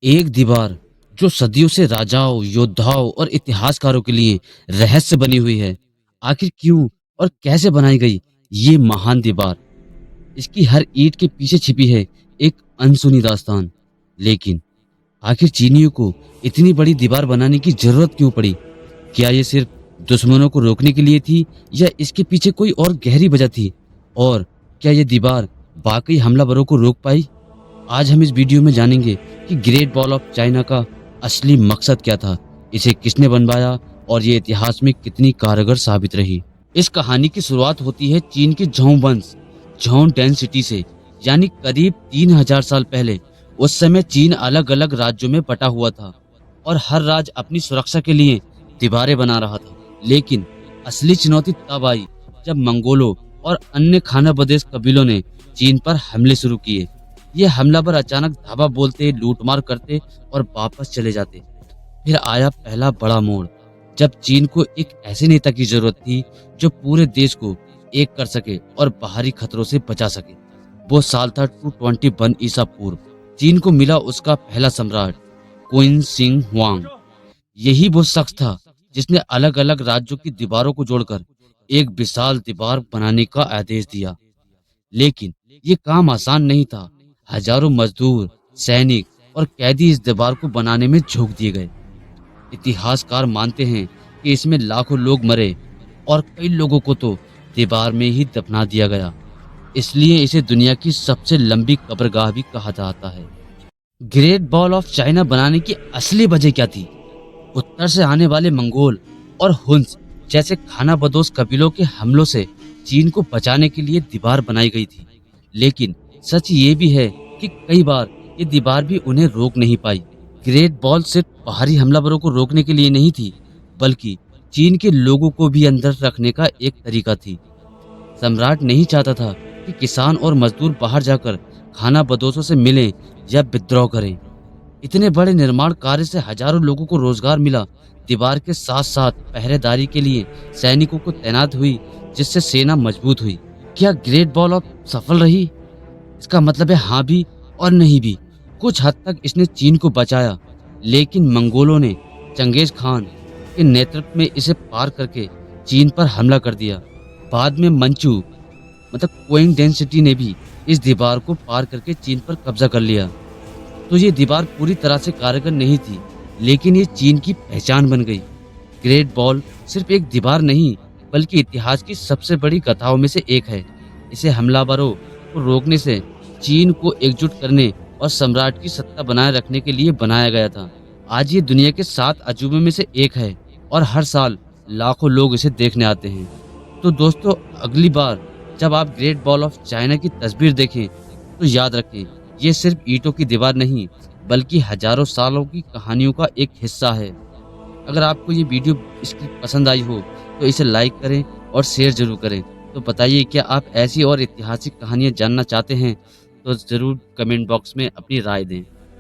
एक दीवार जो सदियों से राजाओं, योद्धाओं और इतिहासकारों के लिए रहस्य बनी हुई है। आखिर क्यों और कैसे बनाई गई ये महान दीवार? इसकी हर ईंट के पीछे छिपी है एक अनसुनी दास्तान। लेकिन आखिर चीनियों को इतनी बड़ी दीवार बनाने की जरूरत क्यों पड़ी? क्या ये सिर्फ दुश्मनों को रोकने के लिए थी या इसके पीछे कोई और गहरी वजह थी? और क्या ये दीवार वाकई हमलावरों को रोक पाई? आज हम इस वीडियो में जानेंगे कि ग्रेट वॉल ऑफ चाइना का असली मकसद क्या था, इसे किसने बनवाया और ये इतिहास में कितनी कारगर साबित रही। इस कहानी की शुरुआत होती है चीन के झोंग वंश झोंग डैन सिटी से, यानी करीब 3000 साल पहले। उस समय चीन अलग अलग राज्यों में बटा हुआ था और हर राज्य अपनी सुरक्षा के लिए दीवारें बना रहा था। लेकिन असली चुनौती तब आई जब मंगोलों और अन्य खाना बदोश कबीलों ने चीन पर हमले शुरू किए। ये हमलावर अचानक धावा बोलते, लूटमार करते और वापस चले जाते। फिर आया पहला बड़ा मोड़, जब चीन को एक ऐसे नेता की जरूरत थी जो पूरे देश को एक कर सके और बाहरी खतरों से बचा सके। वो साल था 221 ईसा पूर्व। चीन को मिला उसका पहला सम्राट क्वीन सिंह हुआंग। यही वो शख्स था जिसने अलग अलग राज्यों की दीवारों को जोड़कर एक विशाल दीवार बनाने का आदेश दिया। लेकिन ये काम आसान नहीं था। हजारों मजदूर, सैनिक और कैदी इस दीवार को बनाने में झोंक दिए गए। इतिहासकार मानते हैं कि इसमें लाखों लोग मरे और कई लोगों को तो दीवार में ही दफना दिया गया। इसलिए इसे दुनिया की सबसे लंबी कब्रगाह भी कहा जाता है। ग्रेट वॉल ऑफ चाइना बनाने की असली वजह क्या थी? उत्तर से आने वाले मंगोल और हुन्स जैसे खाना बदोश कबीलों के हमलों से चीन को बचाने के लिए दीवार बनाई गई थी। लेकिन सच ये भी है कि कई बार ये दीवार भी उन्हें रोक नहीं पाई। ग्रेट वॉल सिर्फ बाहरी हमलावरों को रोकने के लिए नहीं थी, बल्कि चीन के लोगों को भी अंदर रखने का एक तरीका थी। सम्राट नहीं चाहता था कि किसान और मजदूर बाहर जाकर खाना बदोशों से मिलें या विद्रोह करें। इतने बड़े निर्माण कार्य से हजारों लोगों को रोजगार मिला। दीवार के साथ साथ पहरेदारी के लिए सैनिकों को तैनात हुई, जिससे सेना मजबूत हुई। क्या ग्रेट वॉल ऑफ सफल रही? इसका मतलब है हाँ भी और नहीं भी। कुछ हद तक इसने चीन को बचाया, लेकिन मंगोलों ने चंगेज खान के नेतृत्व में इसे पार करके चीन पर हमला कर दिया। बाद में मंचू क्वेंग डेंसिटी ने भी इस दीवार को पार करके चीन पर कब्जा कर लिया। तो ये दीवार पूरी तरह से कारगर नहीं थी, लेकिन ये चीन की पहचान बन गई। ग्रेट वॉल सिर्फ एक दीवार नहीं, बल्कि इतिहास की सबसे बड़ी कथाओं में से एक है। इसे हमलावरों को रोकने से, चीन को एकजुट करने और सम्राट की सत्ता बनाए रखने के लिए बनाया गया था। आज ये दुनिया के 7 अजूबे में से एक है और हर साल लाखों लोग इसे देखने आते हैं। तो दोस्तों, अगली बार जब आप ग्रेट वॉल ऑफ चाइना की तस्वीर देखें तो याद रखें, ये सिर्फ ईंटों की दीवार नहीं, बल्कि हजारों सालों की कहानियों का एक हिस्सा है। अगर आपको ये वीडियो इसकी पसंद आई हो तो इसे लाइक करें और शेयर जरूर करें। तो बताइए, क्या आप ऐसी और ऐतिहासिक कहानियाँ जानना चाहते हैं? तो ज़रूर कमेंट बॉक्स में अपनी राय दें।